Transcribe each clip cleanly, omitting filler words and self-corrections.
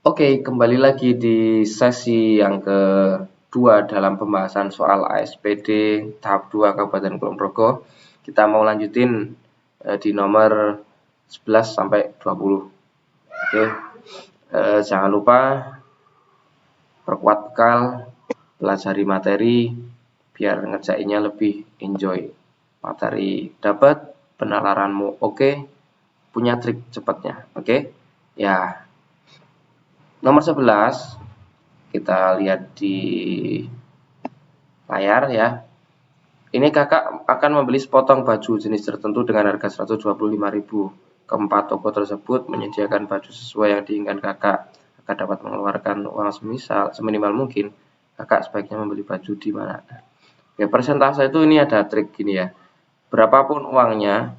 Oke, kembali lagi di sesi yang kedua dalam pembahasan soal ASPD tahap 2 Kabupaten Kulon Progo. Kita mau lanjutin di nomor 11 sampai 20. Oke, jangan lupa perkuat bekal, pelajari materi biar ngerjainnya lebih enjoy. Materi dapat, penalaranmu oke, punya trik cepatnya. Oke, ya. Nomor 11 kita lihat di layar ya. Ini kakak akan membeli sepotong baju jenis tertentu dengan harga 125.000. Keempat toko tersebut menyediakan baju sesuai yang diinginkan kakak. Kakak dapat mengeluarkan uang seminimal mungkin. Kakak sebaiknya membeli baju di mana? Oke, persentase itu ini ada trik gini ya. Berapapun uangnya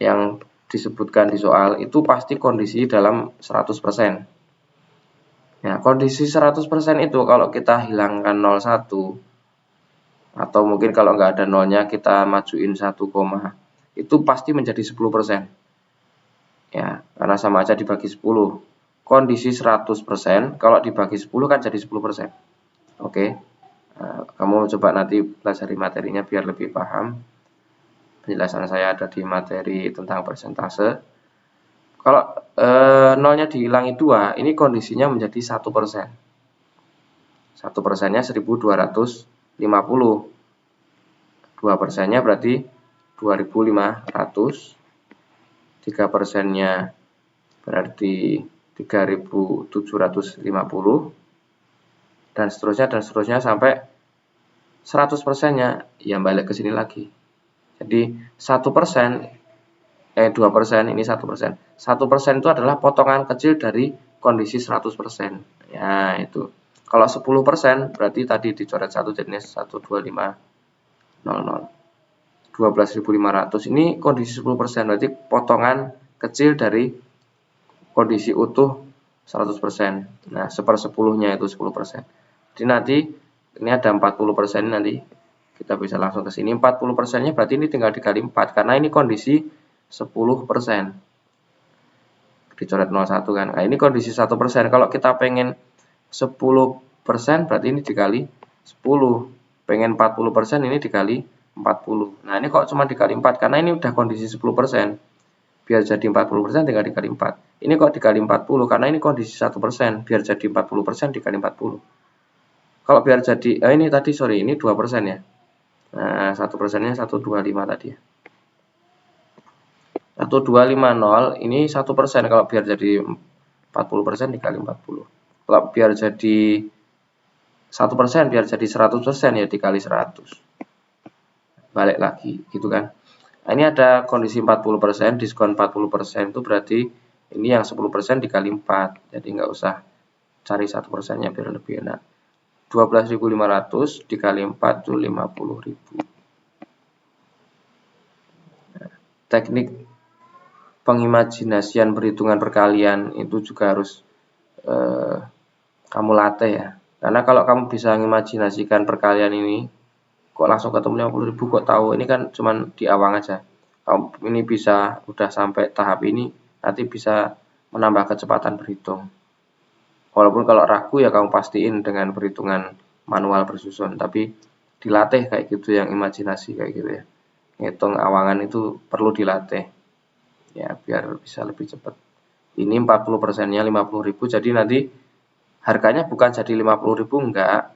yang disebutkan di soal itu pasti kondisi dalam 100%. Nah, kondisi 100% itu kalau kita hilangkan 01 atau mungkin kalau nggak ada nolnya kita majuin 1, itu pasti menjadi 10%. Ya, karena sama aja dibagi 10. Kondisi 100% kalau dibagi 10 kan jadi 10%. Oke. Nah, kamu coba nanti pelajari materinya biar lebih paham. Penjelasan saya ada di materi tentang persentase. Kalau nolnya dihilangi 2, ini kondisinya menjadi 1%. 1%-nya 1.250. 2%-nya berarti 2.500. 3%-nya berarti 3.750. Dan seterusnya sampai 100%-nya yang balik ke sini lagi. Jadi 1%, 2% ini 1%. 1% itu adalah potongan kecil dari kondisi 100%. Ya, itu. Kalau 10% berarti tadi dicoret 1 jadinya 125.00. 12.500 ini kondisi 10%, berarti potongan kecil dari kondisi utuh 100%. Nah, 1/10-nya itu 10%. Jadi nanti ini ada 40% nanti kita bisa langsung ke sini. 40%-nya berarti ini tinggal dikali 4 karena ini kondisi 10%. Dicoret 01 kan. Nah, ini kondisi 1%. Kalau kita pengen 10% berarti ini dikali 10. Pengen 40% ini dikali 40. Nah, ini kok cuma dikali 4 karena ini udah kondisi 10%. Biar jadi 40% tinggal dikali 4. Ini kok dikali 40 karena ini kondisi 1%. Biar jadi 40% dikali 40. Kalau biar jadi ini tadi ini 2% ya. Nah, 1%-nya 125 tadi ya. 1250 ini 1%. Kalau biar jadi 40% dikali 40. Kalau biar jadi 1%, biar jadi 100% ya dikali 100. Balik lagi gitu kan. Nah, ini ada kondisi 40%, diskon 40% itu berarti ini yang 10% dikali 4. Jadi nggak usah cari 1%-nya biar lebih enak. 12.500 dikali 4 itu 50.000. Nah, teknik pengimajinasian perhitungan perkalian itu juga harus kamu latih ya. Karena kalau kamu bisa mengimajinasikan perkalian ini, kok langsung ketemu 50.000, kok tahu ini kan cuman di awang aja. Kamu ini bisa udah sampai tahap ini, nanti bisa menambah kecepatan berhitung. Walaupun kalau ragu ya kamu pastiin dengan perhitungan manual bersusun, tapi dilatih kayak gitu, yang imajinasi kayak gitu ya. Ngitung awangan itu perlu dilatih. Ya, biar bisa lebih cepat. Ini 40%-nya 50.000, jadi nanti harganya bukan jadi 50.000, enggak.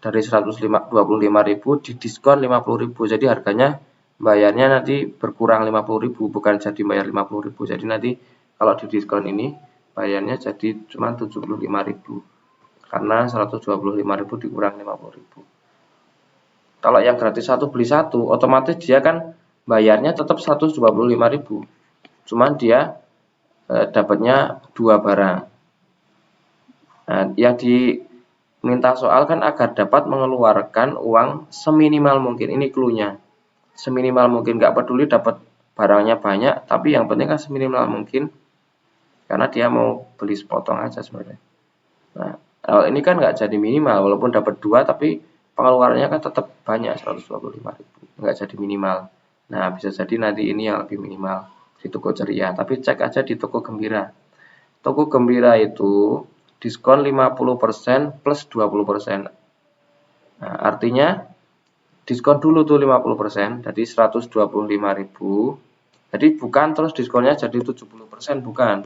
Dari 125.000 didiskon 50.000. Jadi harganya bayarnya nanti berkurang 50.000, bukan jadi bayar 50.000. Jadi nanti kalau didiskon ini bayarnya jadi cuma 75.000. Karena 125.000 dikurang 50.000. Kalau yang gratis satu beli satu, otomatis dia kan bayarnya tetap 125.000. Cuman dia dapatnya 2 barang. Nah, yang diminta soal kan agar dapat mengeluarkan uang seminimal mungkin. Ini clue-nya. Seminimal mungkin, nggak peduli dapat barangnya banyak, tapi yang penting kan seminimal mungkin. Karena dia mau beli sepotong aja sebenarnya. Nah, ini kan nggak jadi minimal, walaupun dapat 2 tapi pengeluarannya kan tetap banyak, 125.000. Nggak jadi minimal. Nah, bisa jadi nanti ini yang lebih minimal di toko ceria. Tapi cek aja di toko gembira. Toko gembira itu diskon 50% plus 20%. Nah, artinya diskon dulu tuh 50%, jadi 125.000. Jadi bukan terus diskonnya jadi 70%, bukan.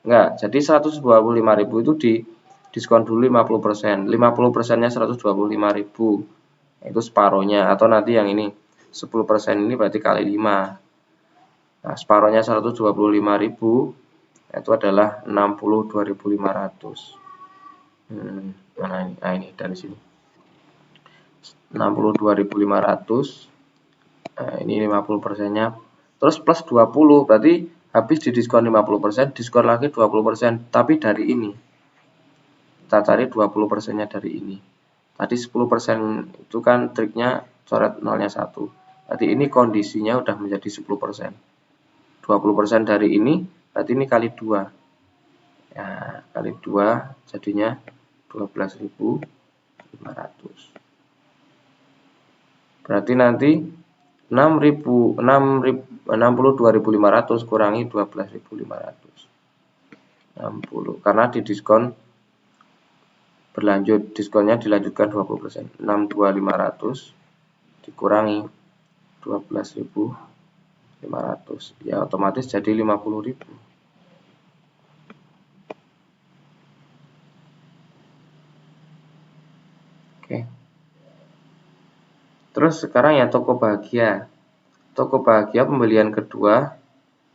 Enggak, jadi 125.000 itu di diskon dulu 50%. 50%-nya 125.000. Itu separohnya, atau nanti yang ini 10% ini berarti kali 5. Nah, separohnya 125.000 itu adalah 62.500. Mana ini? Nah, ini dari sini. 62.500. Nah, ini 50%-nya. Terus plus 20, berarti habis di diskon 50%, diskon lagi 20%, tapi dari ini. Kita cari 20%-nya dari ini. Tadi 10% itu kan triknya coret nolnya 1. Berarti ini kondisinya udah menjadi 10%. 20% dari ini, berarti ini kali 2. Ya, kali 2 jadinya 12.500. Berarti nanti 62.500 kurangi 12.500. 60, karena di diskon berlanjut, diskonnya dilanjutkan 20%. 62.500 dikurangi 12.500, ya otomatis jadi 50.000. Oke. Terus sekarang ya toko bahagia. Toko bahagia pembelian kedua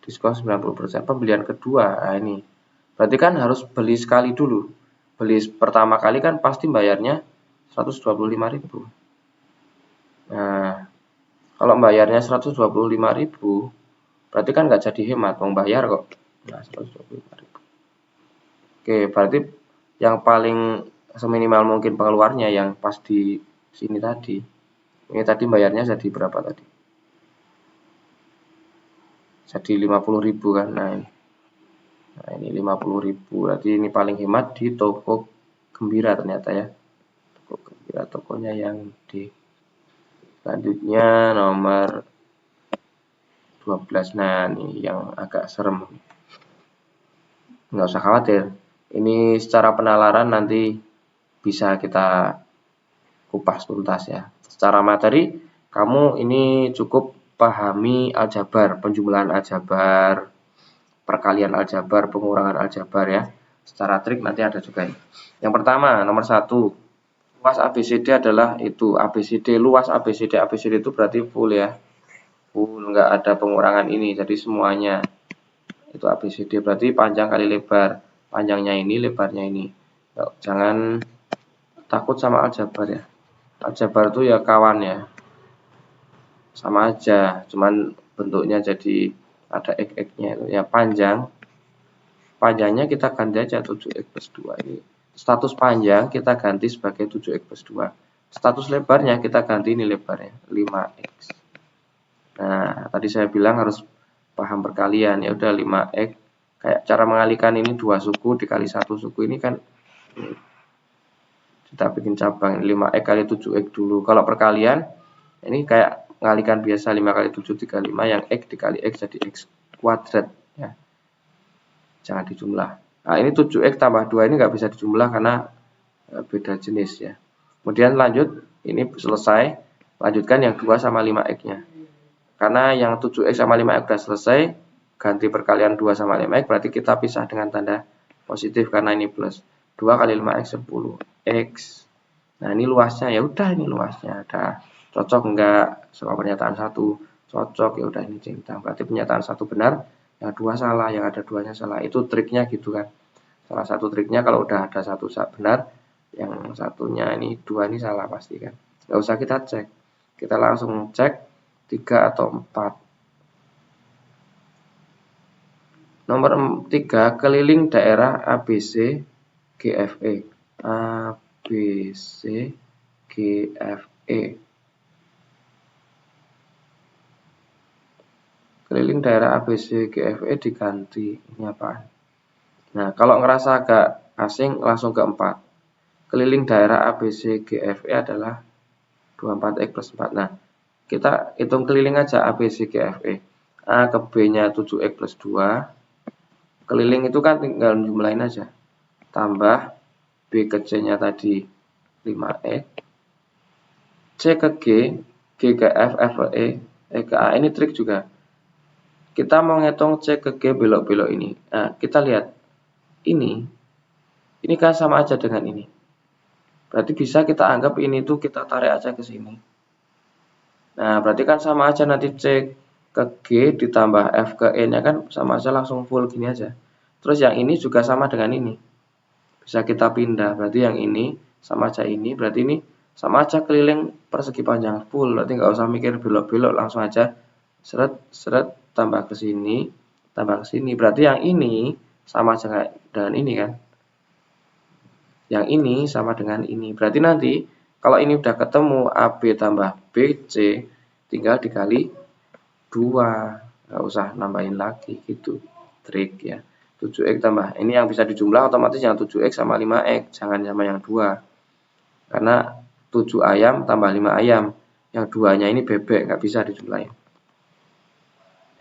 diskon 90%. Pembelian kedua, nah ini. Berarti kan harus beli sekali dulu. Beli pertama kali kan pasti bayarnya 125.000. Nah, kalau bayarnya 125.000, berarti kan nggak jadi hemat, mau bayar kok. Nah, 125.000. Oke, berarti yang paling seminimal mungkin pengeluarnya yang pas di sini tadi. Ini tadi bayarnya jadi berapa tadi? Jadi 50.000 kan. Nah, ini 50.000. Berarti ini paling hemat di toko Gembira ternyata ya. Toko Gembira, tokonya yang di selanjutnya nomor 12. Nah, ini yang agak serem. Nggak usah khawatir. Ini secara penalaran nanti bisa kita kupas tuntas ya. Secara materi, kamu ini cukup pahami aljabar, penjumlahan aljabar, perkalian aljabar, pengurangan aljabar ya. Secara trik nanti ada juga ini. Yang pertama, nomor 1, luas ABCD adalah itu. ABCD, luas ABCD. ABCD itu berarti full ya. Full, nggak ada pengurangan ini. Jadi semuanya itu ABCD. Berarti panjang kali lebar. Panjangnya ini, lebarnya ini. Jangan takut sama aljabar ya. Aljabar itu ya kawan ya. Sama aja, cuman bentuknya jadi ada x-nya itu ya. Panjangnya kita ganti aja 7x plus 2 ini. Status panjang kita ganti sebagai 7x plus 2. Status lebarnya kita ganti ini lebarnya 5x. Nah, tadi saya bilang harus paham perkalian, ya udah 5x. Kayak cara mengalihkan ini 2 suku dikali 1 suku ini kan kita bikin cabang 5x kali 7x dulu. Kalau perkalian ini kayak mengalihkan biasa 5 kali 7 35, yang x dikali x jadi x kuadrat ya. Jangan dijumlah. Nah, ini 7x tambah 2 ini nggak bisa dijumlah karena beda jenis ya. Kemudian lanjut, ini selesai. Lanjutkan yang 2 sama 5x-nya. Karena yang 7x sama 5x sudah selesai, ganti perkalian 2 sama 5x, berarti kita pisah dengan tanda positif karena ini plus. 2 kali 5x 10x. Nah, ini luasnya, ya udah ini luasnya. Ada cocok enggak sama pernyataan 1? Cocok, ya udah ini centang. Berarti pernyataan 1 benar, yang 2 salah, yang ada 2-nya salah. Itu triknya gitu kan. Salah satu triknya kalau udah ada 1 benar, yang satunya ini 2 ini salah pasti kan. Nggak usah kita cek. Kita langsung cek 3 atau 4. Nomor 3, keliling daerah ABC GFE. ABC GFE. Keliling daerah ABC GFE diganti. Ini apaan? Nah, kalau ngerasa agak asing langsung ke 4. Keliling daerah ABC GFE adalah 24x plus 4. Nah, kita hitung keliling aja ABC GFE. A ke B-nya 7x plus 2. Keliling itu kan tinggal jumlahin aja. tambah B ke C-nya tadi 5X, C ke G, G ke F, F ke E ke A. Ini trik juga. Kita mau ngitung C ke G belok-belok ini. Nah, kita lihat. Ini kan sama aja dengan ini. Berarti bisa kita anggap ini tuh kita tarik aja ke sini. Nah, berarti kan sama aja nanti C ke G ditambah F ke E-nya kan sama aja langsung full gini aja. Terus yang ini juga sama dengan ini. Bisa kita pindah. Berarti yang ini sama aja ini. Berarti ini sama aja keliling persegi panjang full. Berarti nggak usah mikir belok-belok, langsung aja seret seret tambah ke sini, tambah ke sini. Berarti yang ini sama aja dengan ini kan. Yang ini sama dengan ini. Berarti nanti kalau ini udah ketemu AB tambah BC, tinggal dikali 2. Nggak usah nambahin lagi gitu. Trik ya. 7X tambah. Ini yang bisa dijumlah otomatis yang 7X sama 5X. Jangan sama yang 2. Karena 7 ayam tambah 5 ayam. Yang 2-nya ini bebek. Nggak bisa dijumlahin.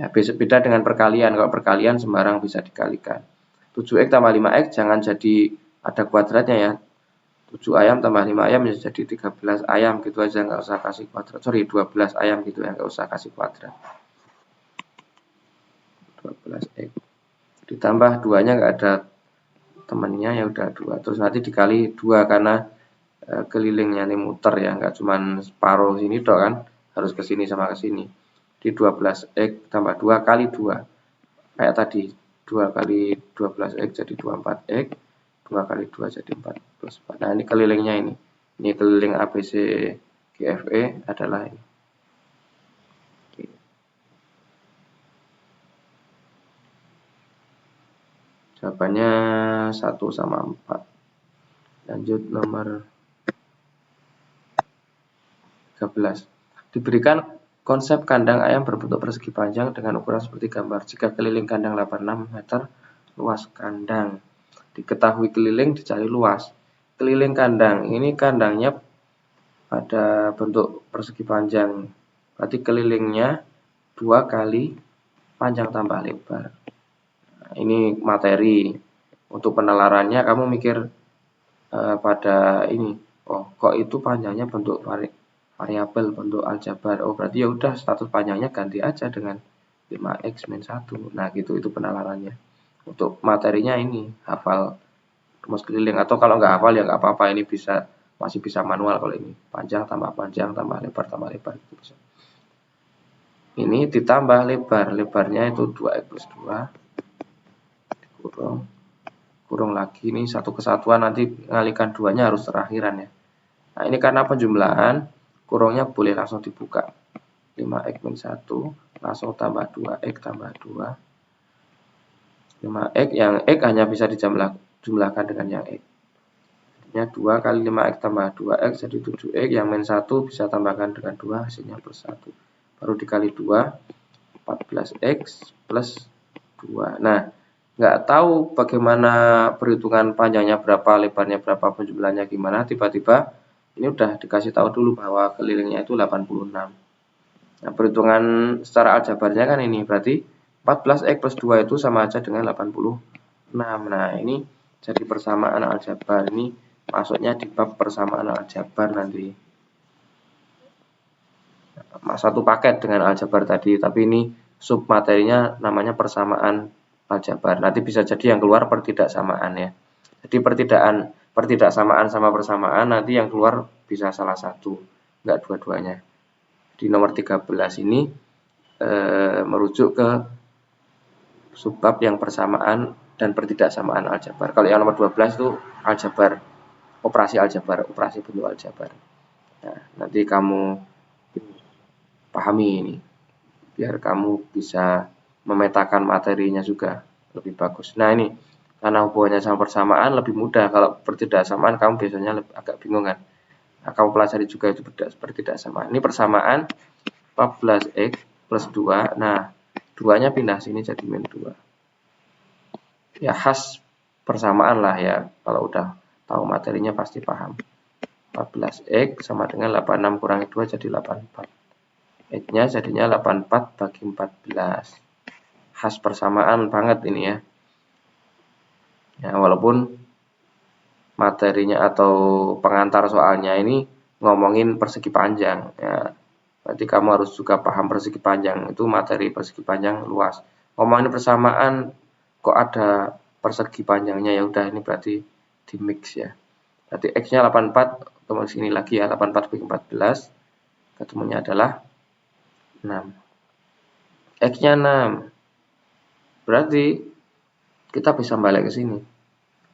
Ya, beda dengan perkalian. Kalau perkalian sembarang bisa dikalikan. 7X tambah 5X jangan jadi ada kuadratnya ya. 7 ayam tambah 5 ayam bisa jadi 13 ayam gitu aja, nggak usah kasih kuadrat. Sorry, 12 ayam gitu ya, nggak usah kasih kuadrat. 12X ditambah 2-nya nggak ada temennya, ya udah 2. Terus nanti dikali 2 karena kelilingnya ini muter ya, nggak cuman separuh sini dok kan, harus ke sini sama ke sini. Di 12X tambah 2 kali 2. Kayak tadi 2 kali 12X jadi 24X. 2 kali 2 jadi 4 plus 4. Nah, ini kelilingnya ini. Ini keliling ABC GFE adalah ini. Oke. Jawabannya 1 sama 4. Lanjut nomor 13. Diberikan konsep kandang ayam berbentuk persegi panjang dengan ukuran seperti gambar. Jika keliling kandang 86 meter, luas kandang. Diketahui keliling, dicari luas. Keliling kandang, ini kandangnya pada bentuk persegi panjang. Berarti kelilingnya 2 kali panjang tambah lebar. Nah, ini materi. Untuk penalarannya kamu mikir pada ini. Oh, kok itu panjangnya bentuk variabel, bentuk aljabar. Oh, berarti ya udah status panjangnya ganti aja dengan 5x min 1. Nah, gitu itu penalarannya. Untuk materinya ini hafal rumus keliling, atau kalau nggak hafal ya nggak apa-apa, ini masih bisa manual. Kalau ini panjang tambah lebar gitu bisa. Ini ditambah lebarnya itu 2x plus 2 kurung lagi, ini satu kesatuan, nanti ngalihkan 2-nya harus terakhiran ya. Nah, ini karena penjumlahan kurungnya boleh langsung dibuka. 5x min 1 langsung tambah 2x tambah 2. 5x, yang x hanya bisa dijumlahkan dengan yang x. Artinya 2 kali 5x tambah 2x jadi 7x, yang min 1 bisa tambahkan dengan 2, hasilnya plus 1. Baru dikali 2, 14x plus 2. Nah, nggak tahu bagaimana perhitungan panjangnya berapa, lebarnya berapa, penjumlahannya gimana, tiba-tiba ini udah dikasih tahu dulu bahwa kelilingnya itu 86. Nah, perhitungan secara aljabarnya kan ini, berarti 14x plus 2 itu sama aja dengan 86. Nah, ini jadi persamaan aljabar. Ini masuknya di bab persamaan aljabar nanti. Satu paket dengan aljabar tadi, tapi ini sub materinya namanya persamaan aljabar. Nanti bisa jadi yang keluar pertidaksamaan ya. Jadi pertidaksamaan sama persamaan, nanti yang keluar bisa salah satu, enggak dua-duanya. Di nomor 13 ini merujuk ke subbab yang persamaan dan pertidaksamaan aljabar. Kalau yang nomor 12 itu aljabar, operasi bentuk aljabar. Nah, nanti kamu pahami ini, biar kamu bisa memetakan materinya juga lebih bagus. Nah, ini karena hubungannya sama persamaan lebih mudah. Kalau pertidaksamaan kamu biasanya agak bingung kan. Nah, kamu pelajari juga itu pertidaksamaan. Ini persamaan 14x plus 2. Nah, 2-nya pindah sini jadi min 2. Ya khas persamaan lah ya. Kalau udah tahu materinya pasti paham. 14x sama dengan 86 kurangi 2 jadi 84. X-nya jadinya 84 bagi 14. Khas persamaan banget ini ya. Ya, walaupun materinya atau pengantar soalnya ini ngomongin persegi panjang ya. Berarti kamu harus juga paham persegi panjang, itu materi persegi panjang luas. Ngomongin persamaan kok ada persegi panjangnya, ya udah ini berarti di mix ya. Berarti X-nya 84, otomatis ini lagi ya, 84 bagi 14, ketemunya adalah 6. X-nya 6. Berarti kita bisa balik ke sini.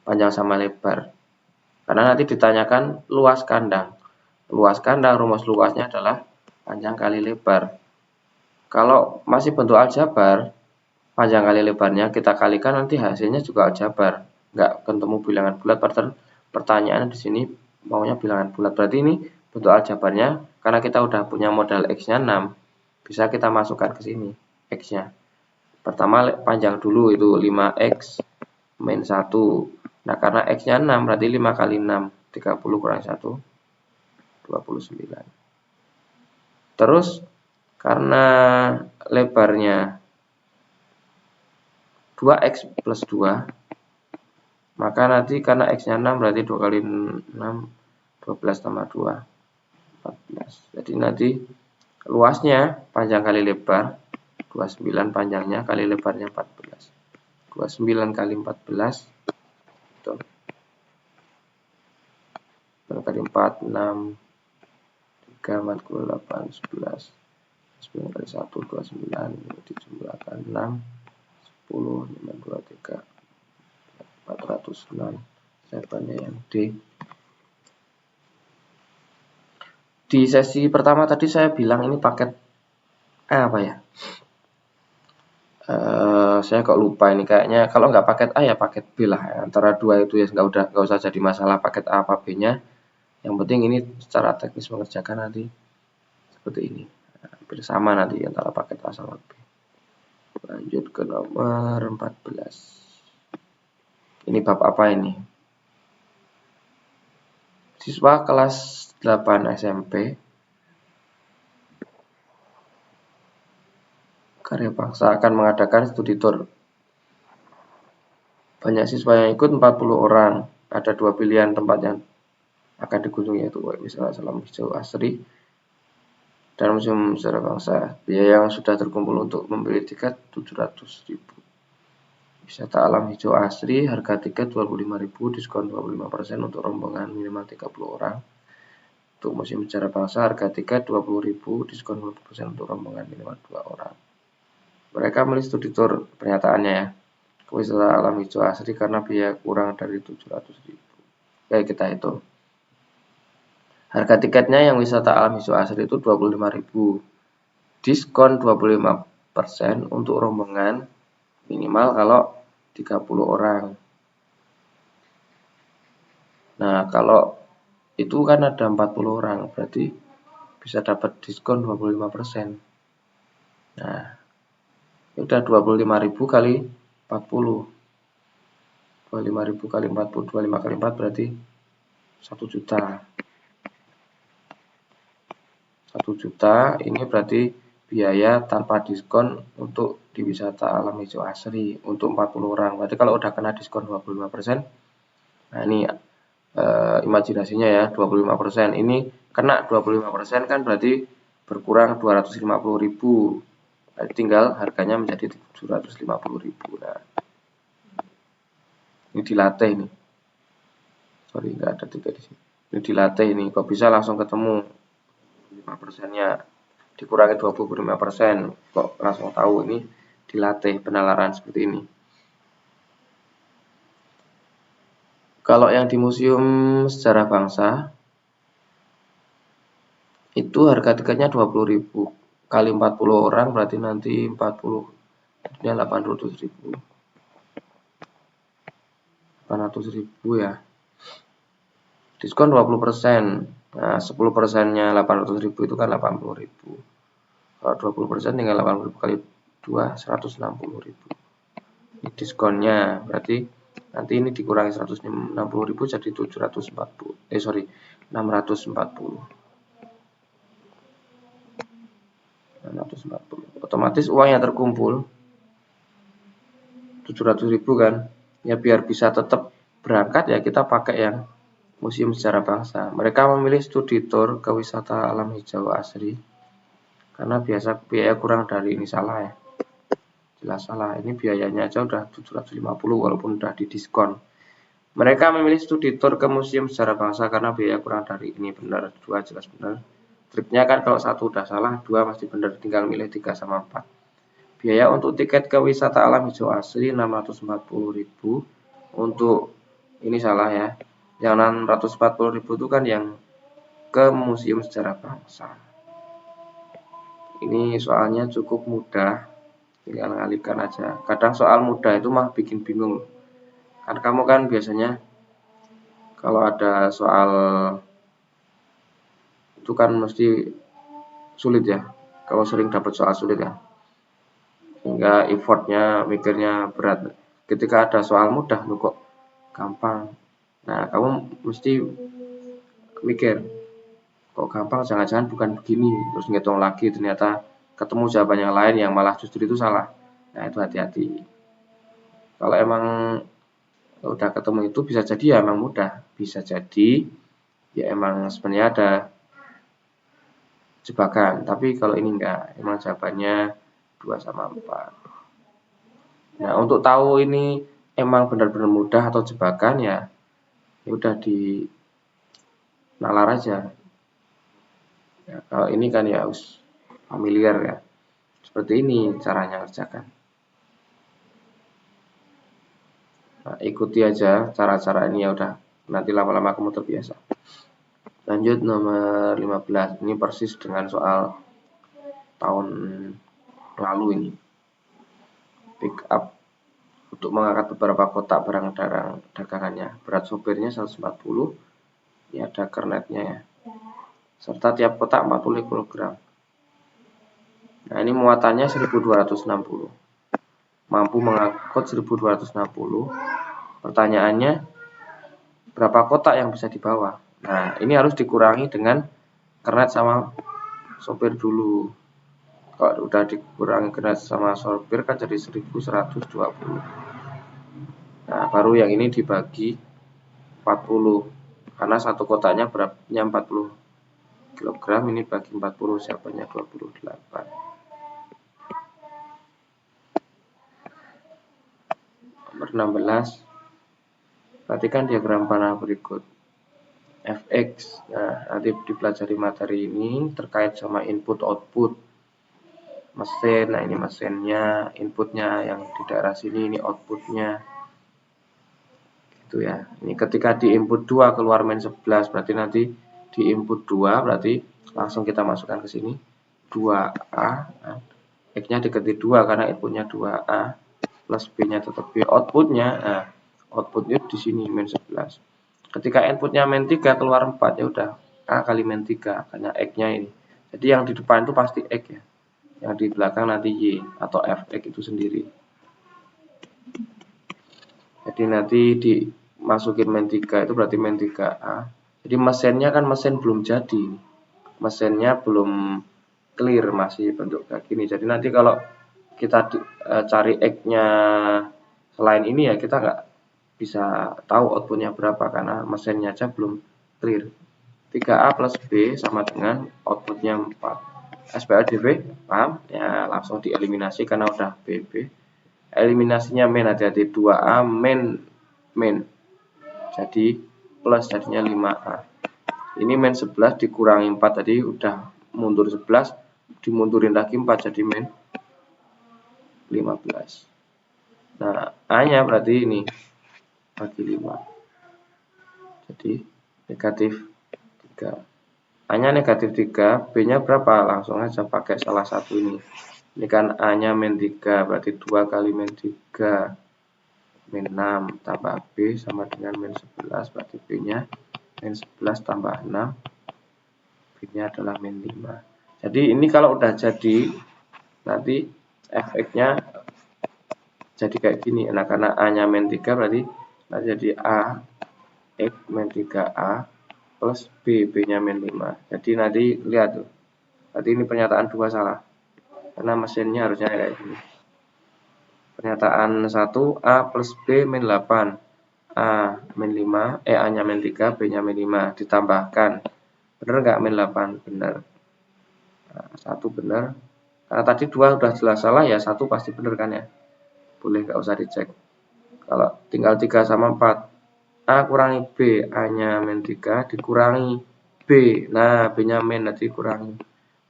Panjang sama lebar. Karena nanti ditanyakan luas kandang. Luas kandang, rumus luasnya adalah panjang kali lebar. Kalau masih bentuk aljabar, panjang kali lebarnya kita kalikan, nanti hasilnya juga aljabar. Nggak ketemu bilangan bulat, pertanyaan di sini maunya bilangan bulat. Berarti ini bentuk aljabarnya, karena kita udah punya modal X-nya 6, bisa kita masukkan ke sini X-nya. Pertama panjang dulu, itu 5X min 1. Nah, karena X-nya 6, berarti 5 kali 6, 30 kurang 1, 29. Terus, karena lebarnya 2X plus 2, maka nanti karena X-nya 6, berarti 2 kali 6, 12 tambah 2, 14. Jadi nanti luasnya panjang kali lebar, 29 panjangnya kali lebarnya 14. 29 kali 14, itu. 9 kali 4, 6, 3, 48, 11. 9 kali 1, 29, dijumlahkan 6, 10, 5, 2, 3, 406. Jawabannya yang D. Di sesi pertama tadi saya bilang ini paket apa ya? Saya kok lupa ini, kayaknya kalau nggak paket A ya paket B lah. Antara dua itu ya nggak usah jadi masalah paket A apa B-nya. Yang penting ini secara teknis mengerjakan nanti seperti ini. Hampir sama nanti antara paket A sama B. Lanjut ke nomor 14. Ini bab apa ini? Siswa kelas 8 SMP karya bangsa akan mengadakan studi tour. Banyak siswa yang ikut, 40 orang. Ada 2 pilihan tempat yang akan dikunjungi, yaitu misalnya Salam Hijau Asri dan Museum Sejarah Bangsa. Biaya yang sudah terkumpul untuk membeli tiket 700.000. Wisata Alam Hijau Asri, harga tiket 25.000, diskon 25% untuk rombongan minimal 30 orang. Untuk Museum Sejarah Bangsa, harga tiket 20.000, diskon 20% untuk rombongan minimal 2 orang. Mereka milih studi tour, pernyataannya ya, ke wisata alam hijau asri karena biaya kurang dari 700.000. Oke, kita hitung. Harga tiketnya yang wisata alam hijau asri itu 25.000. Diskon 25% untuk rombongan minimal kalau 30 orang. Nah, kalau itu kan ada 40 orang, berarti bisa dapat diskon 25%. Nah, udah 25.000 kali 40. 25.000 kali 40, 25 kali 4 berarti 1 juta. 1 juta ini berarti biaya tanpa diskon untuk di wisata alam hijau asri untuk 40 orang. Berarti kalau udah kena diskon 25%, nah ini imajinasinya ya, 25%. Ini kena 25% kan berarti berkurang 250.000. Berarti tinggal harganya menjadi 750.000. Nah, ini dilatih nih. Sorry, nggak ada tiga di sini. Ini dilatih ini, kok bisa langsung ketemu 5%-nya dikurangi 25%, kok langsung tahu. Ini dilatih penalaran seperti ini. Kalau yang di Museum Sejarah Bangsa itu harga tiketnya 20.000 kali 40 orang berarti nanti 40, ini 800.000. 800.000 ya. Diskon 20%. Nah, 10%-nya 800.000 itu kan 80.000. Kalau 20% tinggal 80.000 kali 2, 160.000. Ini diskonnya, berarti nanti ini dikurangi 160.000 jadi 640. 640. Otomatis uang yang terkumpul 700.000 kan. Ya biar bisa tetap berangkat ya kita pakai yang Museum Sejarah Bangsa. Mereka memilih studi tour ke wisata alam hijau asri karena biasa biaya kurang dari ini. Salah ya, jelas salah. Ini biayanya aja udah 750 walaupun udah didiskon. Mereka memilih studi tour ke Museum Sejarah Bangsa karena biaya kurang dari ini. Benar, 2 jelas benar. Triknya kan kalau 1 udah salah, 2 pasti benar, tinggal milih 3 sama 4. Biaya untuk tiket ke wisata alam hijau asri 640.000. Untuk ini salah ya. Yang 640.000 itu kan yang ke Museum Sejarah Bangsa. Ini soalnya cukup mudah, tinggal ngalihkan aja. Kadang soal mudah itu mah bikin bingung. Kan kamu kan biasanya kalau ada soal itu kan mesti sulit ya. Kalau sering dapat soal sulit ya, sehingga effortnya mikirnya berat. Ketika ada soal mudah, lu kok gampang. Nah, kamu mesti mikir, kok gampang, jangan-jangan bukan begini. Terus ngitung lagi, ternyata ketemu jawaban yang lain yang malah justru itu salah. Nah, itu hati-hati. Kalau emang udah ketemu itu bisa jadi ya emang mudah. Bisa jadi ya emang sebenarnya ada jebakan. Tapi kalau ini enggak, emang jawabannya 2 sama 4. Nah, untuk tahu ini emang benar-benar mudah atau jebakan ya udah di nalar aja. Ya, kalau ini kan ya harus familiar ya. Seperti ini caranya kerjakan. Nah, ikuti aja cara-cara ini ya udah. Nanti lama-lama kamu terbiasa. Lanjut nomor 15. Ini persis dengan soal tahun lalu ini. Pick up untuk mengangkat beberapa kotak barang dagangannya. Berat sopirnya 140. Ini ada kernetnya ya. Serta tiap kotak 40 kg. Nah, ini muatannya 1260. Mampu mengangkut 1260. Pertanyaannya, berapa kotak yang bisa dibawa? Nah, ini harus dikurangi dengan kernet sama sopir dulu. Kalau udah dikurangi kernet sama sopir kan jadi 1120. Nah, baru yang ini dibagi 40. Karena satu kotaknya beratnya 40 kg, ini bagi 40 siapanya 28. Nomor 16. Perhatikan diagram panah berikut. Fx. Nah, nanti dipelajari materi ini terkait sama input output mesin. Nah, ini mesinnya, inputnya yang di daerah sini, ini outputnya. Gitu ya. Ini ketika di input 2 keluar min 11, berarti nanti di input 2 berarti langsung kita masukkan ke sini 2A. Nah, X-nya diketik 2 karena inputnya 2A plus B-nya tetap B. Outputnya, nah, outputnya di sini min 11. Ketika inputnya min 3 keluar 4, ya udah A kali min 3 karena X-nya ini. Jadi yang di depan itu pasti X ya. Yang di belakang nanti Y atau Fx itu sendiri. Jadi nanti dimasukin min 3 itu berarti min 3A. Jadi mesinnya kan mesin belum jadi. Mesinnya belum clear, masih bentuk kayak gini. Jadi nanti kalau kita cari X-nya selain ini ya kita nggak bisa tahu outputnya berapa karena mesinnya aja belum clear. 3A plus B sama dengan outputnya 4. SPLDV, paham? Ya langsung dieliminasi karena udah BB. Eliminasinya min, hati-hati, 2A min. Jadi plus jadinya 5A. Ini min 11 dikurangi 4 tadi udah mundur 11, dimundurin lagi 4 jadi min 15. Nah, A-nya berarti ini bagi 5. Jadi negatif 3. A-nya negatif 3, B-nya berapa? Langsung aja pakai salah satu ini. Ini kan A-nya min 3, berarti 2 kali min 3. Min 6 tambah B sama dengan min 11, berarti B-nya min 11 tambah 6. B-nya adalah min 5. Jadi ini kalau udah jadi, nanti Fx-nya jadi kayak gini. Nah, karena A-nya min 3 berarti nanti jadi A X min 3A plus B, B-nya min 5. Jadi nanti lihat tuh. Berarti ini pernyataan 2 salah. Karena mesinnya harusnya kayak gini. Pernyataan 1 A plus B min 8. A min 5, A nya min 3, B nya min 5, ditambahkan. Bener nggak min 8? Bener. Nah, 1 bener. Karena tadi 2 udah jelas salah ya, 1 pasti bener kan ya. Boleh nggak usah dicek. Kalau tinggal 3 sama 4, A kurangi B, A nya min 3 dikurangi B. Nah, B nya min nanti kurangi.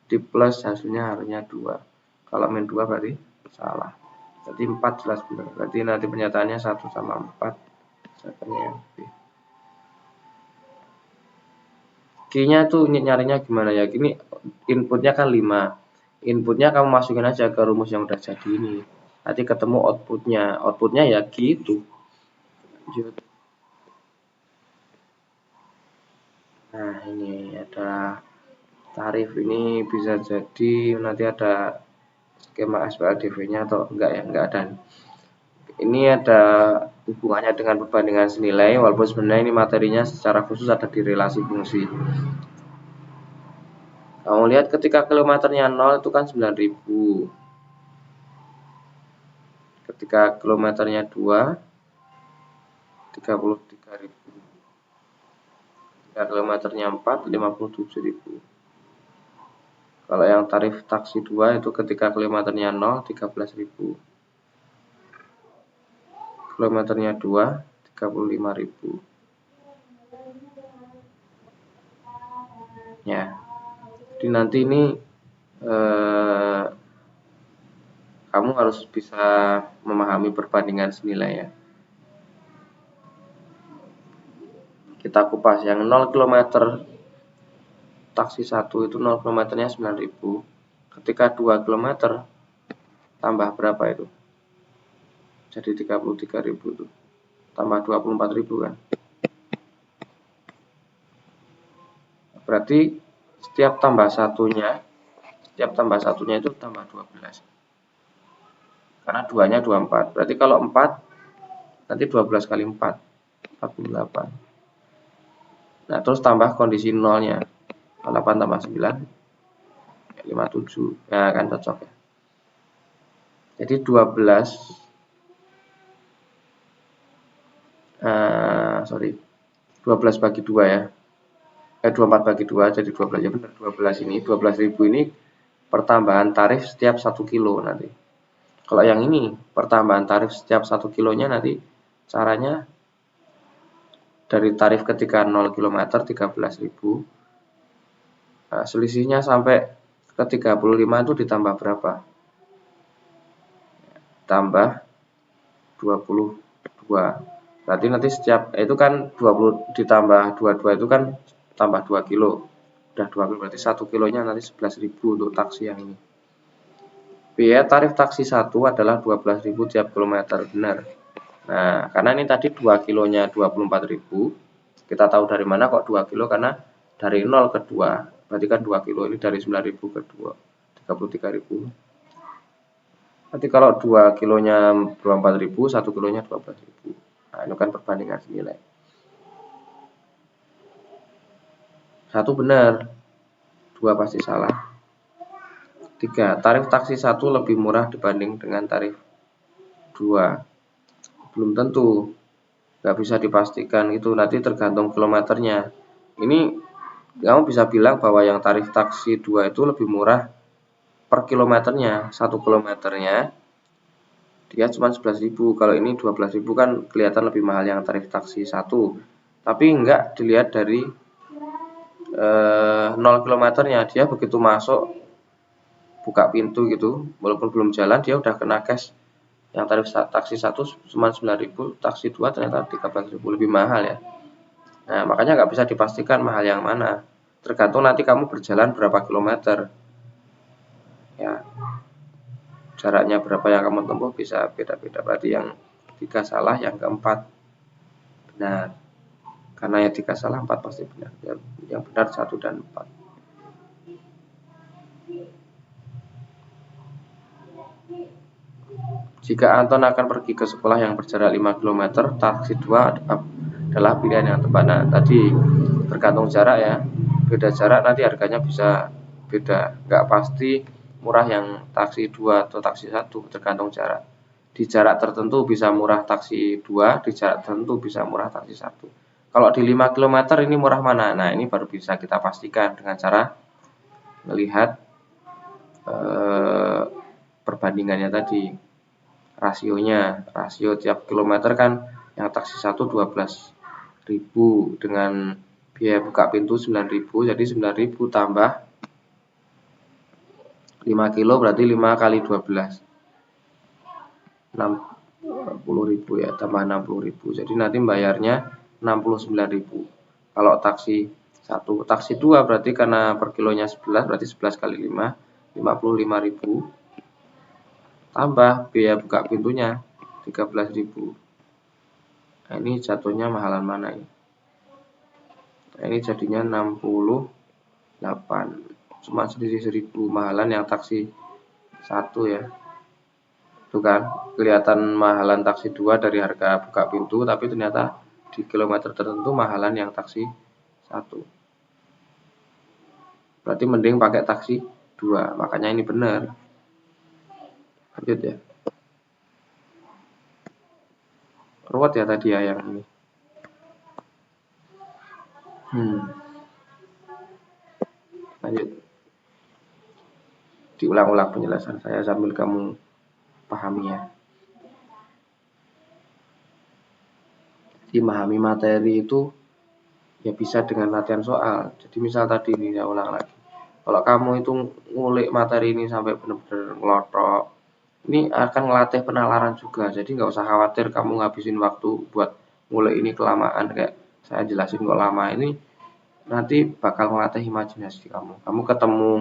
Di plus hasilnya harusnya 2. Kalau min 2 berarti salah. Jadi 4 jelas benar. Berarti nanti pernyataannya 1 sama 4. Jawabannya B. Q-nya tuh nyarinya gimana ya? Ini inputnya kan 5. Inputnya kamu masukin aja ke rumus yang udah jadi ini. Nanti ketemu outputnya. Outputnya ya Q itu. Lanjut. Nah, ini ada tarif, ini bisa jadi nanti ada skema SPLDV-nya atau enggak ya? Enggak ada. Ini ada hubungannya dengan perbandingan senilai, walaupun sebenarnya ini materinya secara khusus ada di relasi fungsi. Kamu lihat ketika kilometernya 0 itu kan 9.000. Ketika kilometernya 2, 33.000. Ketika kilometernya 4, 57.000. Kalau yang tarif taksi 2 itu ketika kilometernya 0, 13.000. Kilometernya 2, 35.000. Ya. Jadi nanti ini kamu harus bisa memahami perbandingan senilai ya. Kita kupas yang 0 km taksi 1 itu 0 km nya 9.000. Ketika 2 km tambah berapa itu? Jadi 33.000 itu. Tambah 24.000 kan. Berarti setiap tambah satunya itu tambah 12. Karena 2-nya 24. Berarti kalau 4 nanti 12 kali 4 48. Nah, terus tambah kondisi 0-nya. 8 tambah 9 57. Nah, kan cocok ya. Jadi 12 bagi 2 ya. 24 bagi 2 jadi 12 ya benar. 12 ini 12.000 ini pertambahan tarif setiap 1 kilo nanti. Kalau yang ini pertambahan tarif setiap 1 kilonya nanti caranya dari tarif ketika 0 km 13.000. Nah, selisihnya sampai ke 35 itu ditambah berapa? Tambah 22. Berarti nanti setiap itu kan 20 ditambah 22 itu kan tambah 2 kilo. Udah 2 kilo berarti 1 kilonya nanti 11.000 untuk taksi yang ini. Biaya tarif taksi 1 adalah 12.000 tiap kilometer, benar. Nah, karena ini tadi 2 kilonya 24.000. Kita tahu dari mana kok 2 kilo, karena dari 0 ke 2. Berarti kan 2 kilo ini dari 9.000 ke 2, 33.000. Nanti kalau 2 kilonya 24.000, 1 kilonya 12.000. Nah, ini kan perbandingan senilai. 1 benar, 2 pasti salah. 3. Tarif taksi 1 lebih murah dibanding dengan tarif 2. Belum tentu. Nggak bisa dipastikan itu, nanti tergantung kilometernya. Ini kamu bisa bilang bahwa yang tarif taksi 2 itu lebih murah per kilometernya. 1 kilometernya dia cuma 11.000. Kalau ini 12.000 kan kelihatan lebih mahal yang tarif taksi 1. Tapi enggak dilihat dari 0 kilometernya. Dia begitu masuk buka pintu gitu, walaupun belum jalan dia udah kena cash. Yang tarif taksi 1 cuma 9.000, taksi 2 ternyata 13.000, lebih mahal ya. Nah, makanya nggak bisa dipastikan mahal yang mana. Tergantung nanti kamu berjalan berapa kilometer. Ya. Jaraknya berapa yang kamu tempuh bisa beda-beda. Berarti yang 3 salah, yang keempat benar. Karena yang 3 salah, 4 pasti benar. Yang benar 1 dan 4. Jika Anton akan pergi ke sekolah yang berjarak 5 km, taksi 2 adalah pilihan yang tepat. Nah, tadi tergantung jarak ya. Beda jarak nanti harganya bisa beda. Nggak pasti murah yang taksi 2 atau taksi 1, tergantung jarak. Di jarak tertentu bisa murah taksi 2, di jarak tertentu bisa murah taksi 1. Kalau di 5 km ini murah mana? Nah, ini baru bisa kita pastikan dengan cara melihat perbandingannya tadi. Rasionya, rasio tiap kilometer kan yang taksi 1 12.000 dengan biaya buka pintu 9.000, jadi 9.000 tambah 5 kilo berarti 5 kali 12 60.000 ya, tambah 60.000, jadi nanti bayarnya 69.000. Kalau taksi 1, taksi 2 berarti karena per kilonya 11 berarti 11 kali 5 55.000 tambah biaya buka pintunya 13.000. Nah, ini jatuhnya mahalan mana ini? Nah, ini jadinya 68, cuma selisih 1.000, mahalan yang taksi 1 ya. Itu kan kelihatan mahalan taksi 2 dari harga buka pintu, tapi ternyata di kilometer tertentu mahalan yang taksi 1. Berarti mending pakai taksi 2, makanya ini benar. Lanjut ya. Ruwet ya tadi ya yang ini. Lanjut. Diulang-ulang penjelasan saya sambil kamu pahami ya. Jadi memahami materi itu ya bisa dengan latihan soal. Jadi misal tadi ini saya ulang lagi. Kalau kamu itu ngulik materi ini sampai benar-benar ngelotok, ini akan ngelatih penalaran juga. Jadi nggak usah khawatir kamu ngabisin waktu buat ngulik ini kelamaan kayak saya jelasin kok lama. Ini nanti bakal ngelatih imajinasi kamu. Kamu ketemu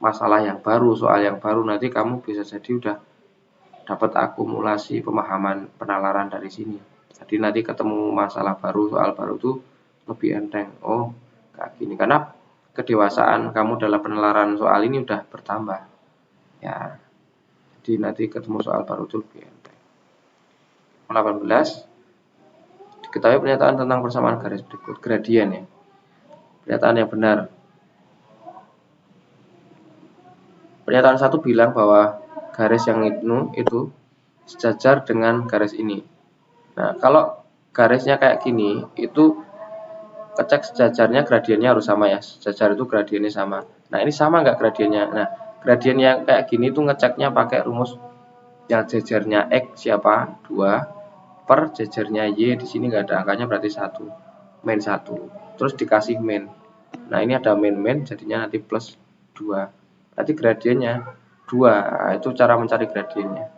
masalah yang baru, soal yang baru, nanti kamu bisa jadi udah dapat akumulasi pemahaman penalaran dari sini. Jadi nanti ketemu masalah baru, soal baru tuh lebih enteng. Oh, kayak gini. Karena kedewasaan kamu dalam penalaran soal ini udah bertambah. Ya. Jadi nanti ketemu soal baru tuh lebih enteng. 18. Diketahui pernyataan tentang persamaan garis berikut. Gradien ya. Pernyataan yang benar. Pernyataan 1 bilang bahwa garis yang itu sejajar dengan garis ini. Nah, kalau garisnya kayak gini, itu kecek sejajarnya gradiennya harus sama ya. Sejajar itu gradiennya sama. Nah, ini sama nggak gradiennya? Nah, gradien yang kayak gini tuh ngeceknya pakai rumus yang jajarnya X siapa? 2 per jajarnya Y, di sini nggak ada angkanya berarti 1. Min 1. Terus dikasih min. Nah, ini ada min jadinya nanti plus 2. Berarti gradiennya 2. Nah, itu cara mencari gradiennya.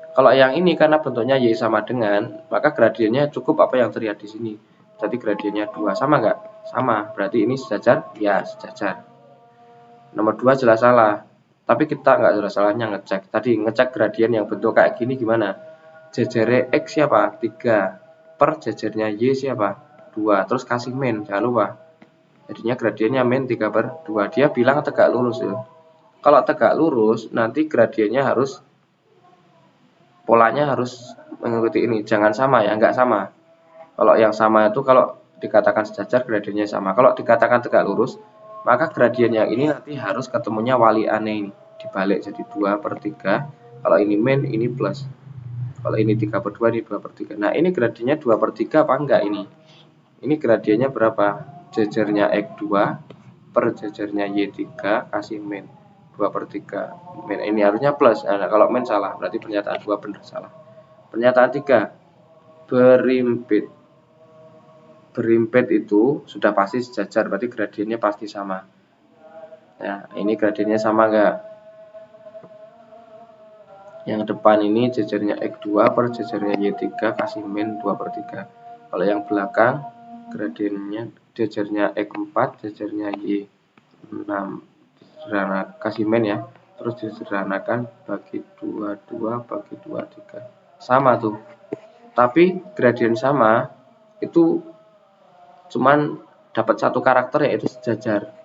Kalau yang ini karena bentuknya Y sama dengan, maka gradiennya cukup apa yang terlihat di sini. Jadi gradiennya 2. Sama nggak? Sama. Berarti ini sejajar? Ya, sejajar. Nomor 2 jelas salah. Tapi kita nggak jelas salahnya ngecek. Tadi ngecek gradien yang bentuk kayak gini gimana? Jajarnya X siapa? 3. Per jajarnya Y siapa? 2. Terus kasih min. Jangan lupa. Jadinya gradiennya min 3/2. Dia bilang tegak lurus ya. Kalau tegak lurus, nanti gradiennya harus polanya harus mengikuti ini. Jangan sama ya, enggak sama. Kalau yang sama itu kalau dikatakan sejajar gradiennya sama. Kalau dikatakan tegak lurus, maka gradien yang ini nanti harus ketemunya wali aneh ini. Dibalik jadi 2/3. Kalau ini min, ini plus. Kalau ini 3/2, ini 2/3. Nah, ini gradiennya 2/3 apa enggak ini? Ini gradiennya berapa? Jajarnya X2 per jajarnya Y3 kasih min 2/3. Min ini harusnya plus. Nah, kalau min salah, berarti pernyataan 2 benar salah. Pernyataan 3, berimpit. Berimpit itu sudah pasti sejajar, berarti gradiennya pasti sama. Nah, ini gradiennya sama enggak? Yang depan ini jajarnya X2 per jajarnya Y3 kasih min 2/3. Kalau yang belakang gradiennya jajarnya X4, jajarnya Y6 kasih min ya, terus disederhanakan bagi 2 bagi 2 3. Sama tuh. Tapi gradien sama itu cuman dapat satu karakter yaitu sejajar.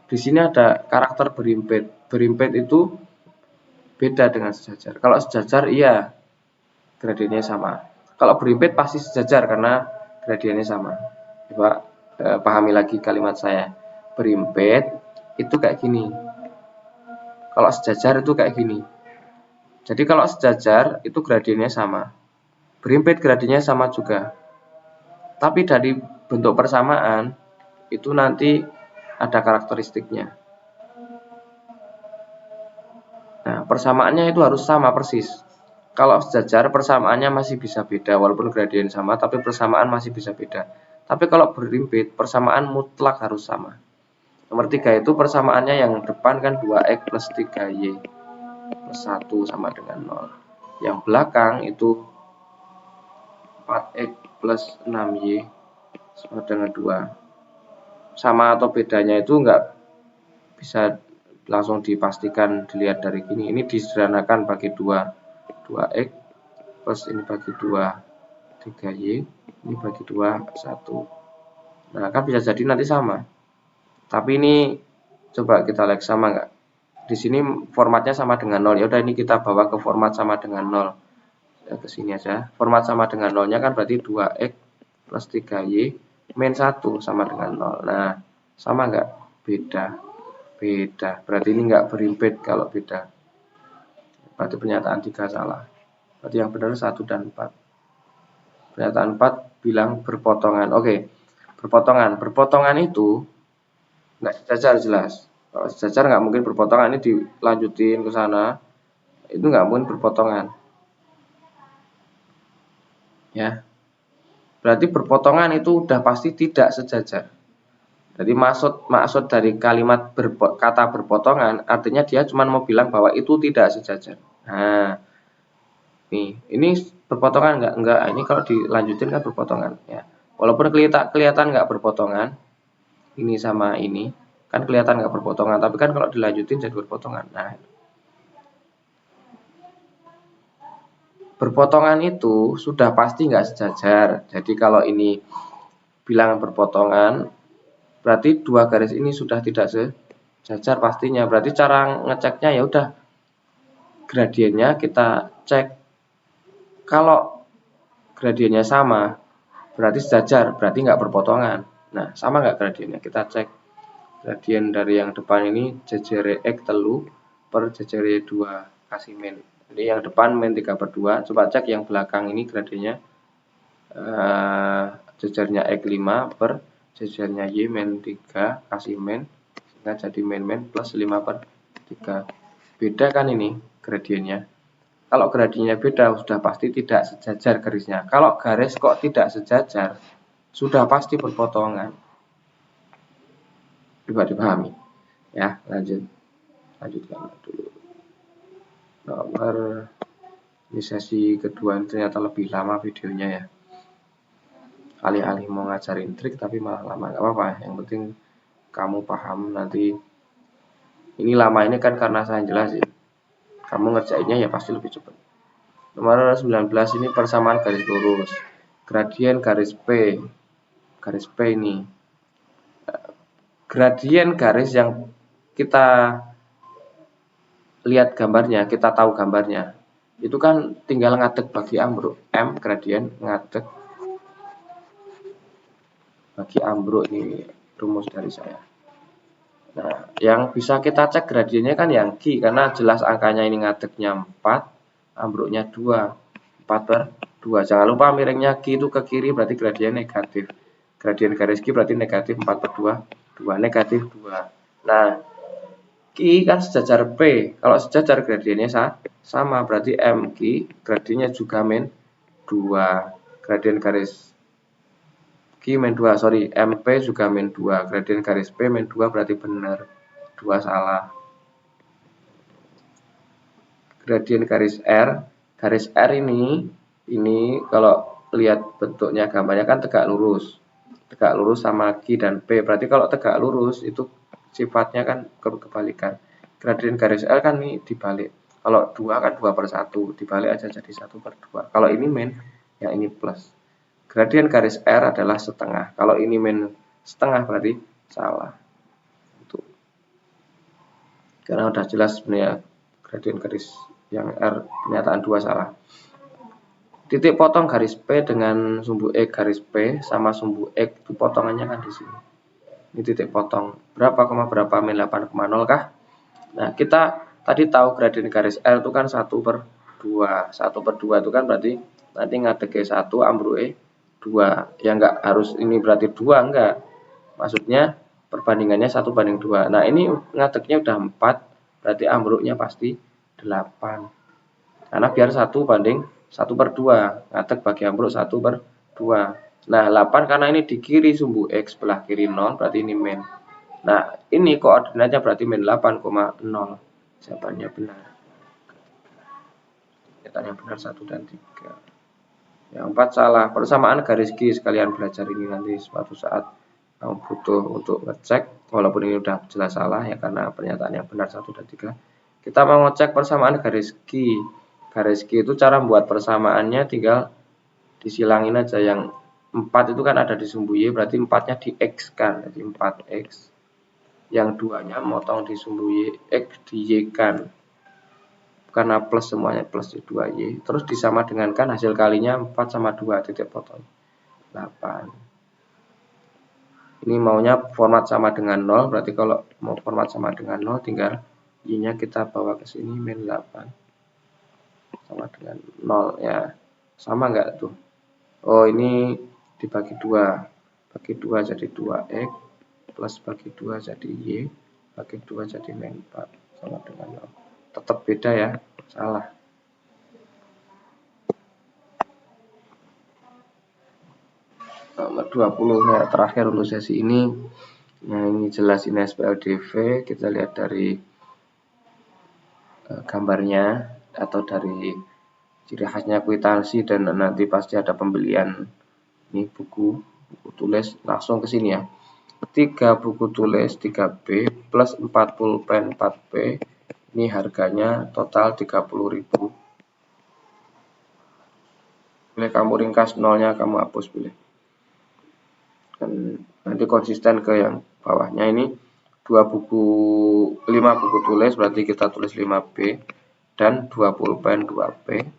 Di sini ada karakter berimpit. Berimpit itu beda dengan sejajar. Kalau sejajar iya gradiennya sama. Kalau berimpit pasti sejajar karena gradiennya sama. Coba pahami lagi kalimat saya. Berimpit itu kayak gini. Kalau sejajar itu kayak gini. Jadi kalau sejajar itu gradiennya sama. Berimpit gradiennya sama juga. Tapi dari bentuk persamaan itu nanti ada karakteristiknya. Nah, persamaannya itu harus sama persis. Kalau sejajar persamaannya masih bisa beda, walaupun gradien sama, tapi persamaan masih bisa beda. Tapi kalau berimpit, persamaan mutlak harus sama. Nomor 3 itu persamaannya yang depan kan 2x plus 3y plus 1 sama dengan 0. Yang belakang itu 4x plus 6y sama dengan 2. Sama atau bedanya itu enggak bisa langsung dipastikan dilihat dari gini. Ini disederhanakan bagi 2x plus ini bagi 2 3y, ini bagi 2 1. Nah kan bisa jadi nanti sama, tapi ini coba kita lihat sama enggak. Di sini formatnya sama dengan 0. Ya udah, ini kita bawa ke format sama dengan 0. Ya, ke sini aja. Format sama dengan 0 nya kan berarti 2x plus 3y min 1 sama dengan 0. Nah sama enggak? Beda. Berarti ini enggak berimpit kalau beda. Berarti pernyataan 3 salah. Berarti yang benar 1 dan 4. Pernyataan 4 bilang berpotongan. Oke, berpotongan. Berpotongan itu enggak sejajar jelas. Kalau sejajar nggak mungkin berpotongan, ini dilanjutin ke sana, itu nggak mungkin berpotongan. Ya, berarti berpotongan itu udah pasti tidak sejajar. Jadi maksud dari kalimat kata berpotongan artinya dia cuma mau bilang bahwa itu tidak sejajar. Nah, nih ini berpotongan enggak? Ini kalau dilanjutin kan berpotongan ya. Walaupun kelihatan nggak berpotongan, ini sama ini kan kelihatan nggak berpotongan, tapi kan kalau dilanjutin jadi berpotongan. Nah, berpotongan itu sudah pasti nggak sejajar. Jadi kalau ini bilang berpotongan, berarti dua garis ini sudah tidak sejajar pastinya. Berarti cara ngeceknya ya udah gradiennya kita cek. Kalau gradiennya sama, berarti sejajar, berarti nggak berpotongan. Nah, sama nggak gradiennya? Kita cek. Gradien dari yang depan ini jejere X telu per jejere 2 kasih min. Jadi yang depan min 3/2. Coba cek yang belakang ini gradiennya jejernya X5 per jejernya Y min 3 kasih min, sehingga jadi min plus 5/3. Beda kan ini gradiennya. Kalau gradiennya beda sudah pasti tidak sejajar garisnya. Kalau garis kok tidak sejajar, sudah pasti berpotongan. Coba dipahami ya. Lanjutkan dulu. Nomor ini sesi kedua, ini ternyata lebih lama videonya ya. Alih-alih mau ngajarin trik tapi malah lama, nggak apa-apa. Yang penting kamu paham nanti. Ini lama ini kan karena saya jelasin. Kamu ngerjainnya ya pasti lebih cepat. Nomor 19 ini persamaan garis lurus. Gradien garis P. Garis P ini. Gradien garis yang kita lihat gambarnya, kita tahu gambarnya, itu kan tinggal ngadek bagi ambruk. M gradien ngadek bagi ambruk, ini rumus dari saya. Nah, yang bisa kita cek gradiennya kan yang Q, karena jelas angkanya ini ngadeknya 4, ambruknya 2, 4/2. Jangan lupa miringnya Q itu ke kiri, berarti gradien negatif. Gradien garis Q berarti negatif 4/2, 2 negatif 2. Nah, Q kan sejajar P. Kalau sejajar gradiennya sama, berarti MQ gradiennya juga min 2. Gradien garis Q min 2, sorry, MP juga min 2. Gradien garis P min 2 berarti benar. 2 salah. Gradien garis R. Garis R ini kalau lihat bentuknya gambarnya kan tegak lurus. Tegak lurus sama Q dan P. Berarti kalau tegak lurus itu sifatnya kan kebalikan. Gradien garis L kan ini dibalik. Kalau 2 kan 2/1, dibalik aja jadi 1/2. Kalau ini min, ya ini plus. Gradien garis R adalah setengah. Kalau ini min setengah berarti salah. Tuh. Karena udah jelas sebenarnya gradien garis yang R pernyataan 2 salah. Titik potong garis P dengan sumbu X garis P sama sumbu X itu potongannya kan di sini. Ini titik potong berapa, min 8,0 kah? Nah, kita tadi tahu gradien garis L itu kan 1/2. 1/2 itu kan berarti nanti ngadege 1 ambruke 2. Ya enggak harus ini berarti 2, enggak. Maksudnya perbandingannya 1/2. Nah, ini ngadegnya udah 4, berarti ambruknya pasti 8. Karena biar 1/1/2. Ngadeg bagi ambruk 1/2. Nah, 8 karena ini di kiri sumbu X, sebelah kiri 0, berarti ini min. Nah, ini koordinatnya berarti min 8,0. Jawabannya benar. Yang benar 1 dan 3. Yang 4 salah. Persamaan garis G, sekalian belajar ini nanti suatu saat kamu butuh untuk ngecek, walaupun ini udah jelas salah ya karena pernyataan yang benar 1 dan 3. Kita mau ngecek persamaan garis G. Garis G itu cara membuat persamaannya tinggal disilangin aja. Yang 4 itu kan ada di sumbu Y, berarti 4-nya di X kan, jadi 4X. Yang 2-nya motong di sumbu Y, X di Y kan, karena plus semuanya plus di 2Y. Terus disama dengan kan hasil kalinya 4 sama 2, titik potong 8. Ini maunya format sama dengan 0, berarti kalau mau format sama dengan 0 tinggal Y-nya kita bawa ke sini min 8 sama dengan 0 ya. Sama enggak tuh? Oh, ini dibagi 2. Bagi 2 jadi 2X plus bagi 2 jadi Y, bagi 2 jadi min 4 sama dengan 0. Tetap beda ya, salah. Nomor 20 ya, terakhir untuk sesi ini. Nah, ini jelas ini SPLDV, kita lihat dari gambarnya atau dari ciri khasnya kwitansi, dan nanti pasti ada pembelian ini buku tulis langsung ke sini ya. 3 buku tulis 3B plus 4 pulpen 4B, ini harganya total 30.000. Boleh kamu ringkas nolnya, kamu hapus boleh. Dan nanti konsisten ke yang bawahnya. Ini 5 buku tulis, berarti kita tulis 5B dan 2 pulpen 2B.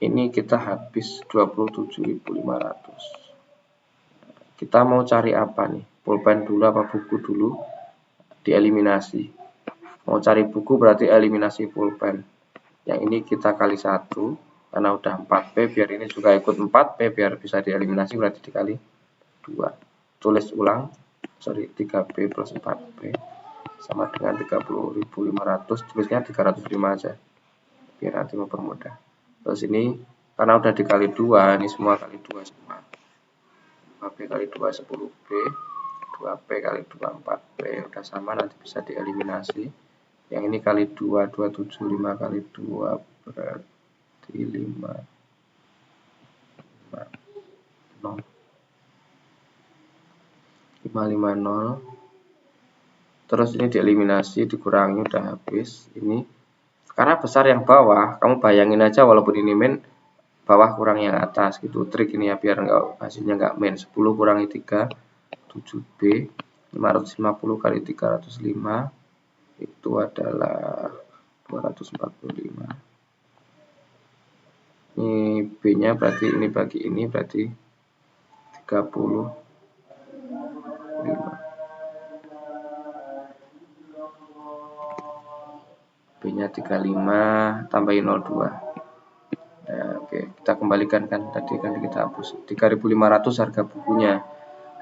Ini kita habis 27.500. Kita mau cari apa nih? Pulpen dulu apa buku dulu? Dieliminasi. Mau cari buku berarti eliminasi pulpen. Yang ini kita kali 1 karena udah 4P, biar ini juga ikut 4P biar bisa dieliminasi, berarti dikali 2. Tulis ulang, 3B plus 4B sama dengan 30.500. Tulisnya 305 aja biar nanti mempermudah. Terus ini karena udah dikali 2, ini semua kali 2 semua. 5B kali 2 10B, 2P kali 2 4B, udah sama, nanti bisa dieliminasi. Yang ini kali 2, 275 kali 2 berarti 5 0. 550. Terus ini dieliminasi, dikurangi, udah habis. Ini karena besar yang bawah, kamu bayangin aja walaupun ini min, bawah kurang yang atas gitu. Trik ini ya biar enggak hasilnya enggak min. 10 kurangi 3 7B, 550 kali 305 itu adalah 245. Ini B-nya berarti ini bagi ini berarti 35. B-nya 35, tambahin 02. Nah, oke, kita kembalikan kan tadi kan kita hapus. 3.500 harga bukunya.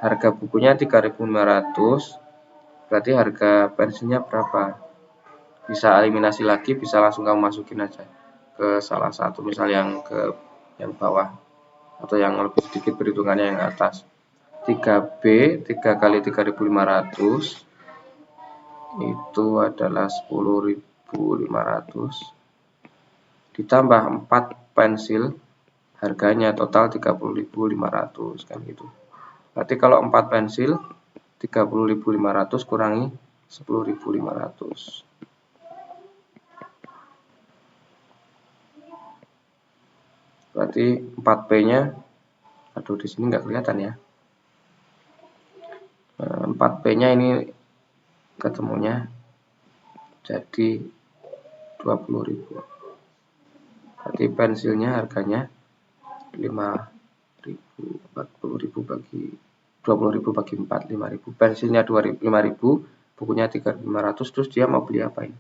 Harga bukunya 3.500. Berarti harga pensiunnya berapa? Bisa eliminasi lagi, bisa langsung kamu masukin aja ke salah satu, misal yang ke yang bawah atau yang lebih sedikit perhitungannya yang atas. 3B 3 kali 3.500 itu adalah 10.500 ditambah 4 pensil, harganya total 30.500 kan gitu. Berarti kalau 4 pensil 30.500 kurangi 10.500. Berarti 4P-nya, aduh di sini nggak kelihatan ya. 4P-nya ini ketemunya jadi 20.000. Berarti pensilnya harganya 5.000, 40.000 bagi 20.000 bagi 4, 5.000. Pensilnya 5.000, bukunya 3.500, terus dia mau beli apa ini?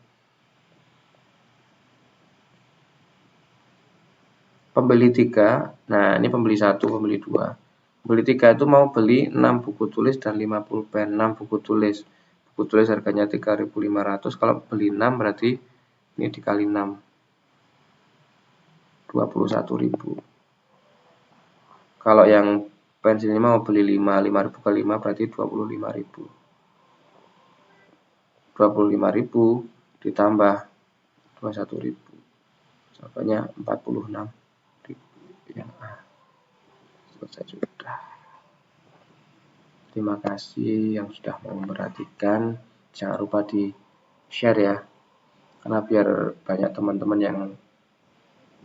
pembeli 3. Nah, ini pembeli 1, pembeli 2. Pembeli 3 itu mau beli 6 buku tulis dan 5 pulpen. 6 buku tulis. Buku tulis harganya 3.500. Kalau beli 6 berarti ini dikali 6. 21.000. Kalau yang pensil ini mau beli 5, 5.000 kali 5 berarti 25.000. 25.000 ditambah 21.000. Jawabannya 46.000. Yang A. Selesai sudah. Terima kasih yang sudah memperhatikan. Jangan lupa di share ya, karena biar banyak teman-teman yang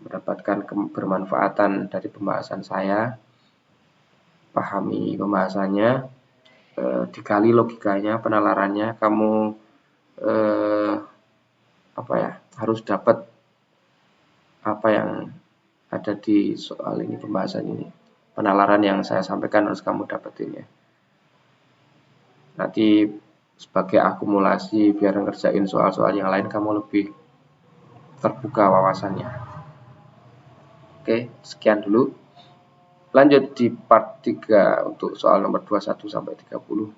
mendapatkan kebermanfaatan dari pembahasan saya. Pahami pembahasannya, dikali logikanya, penalarannya, kamu harus dapat apa yang ada di soal ini, pembahasan ini. Penalaran yang saya sampaikan harus kamu dapetin ya. Nanti sebagai akumulasi biar ngerjain soal-soal yang lain kamu lebih terbuka wawasannya. Oke, sekian dulu. Lanjut di part 3 untuk soal nomor 21 sampai 30.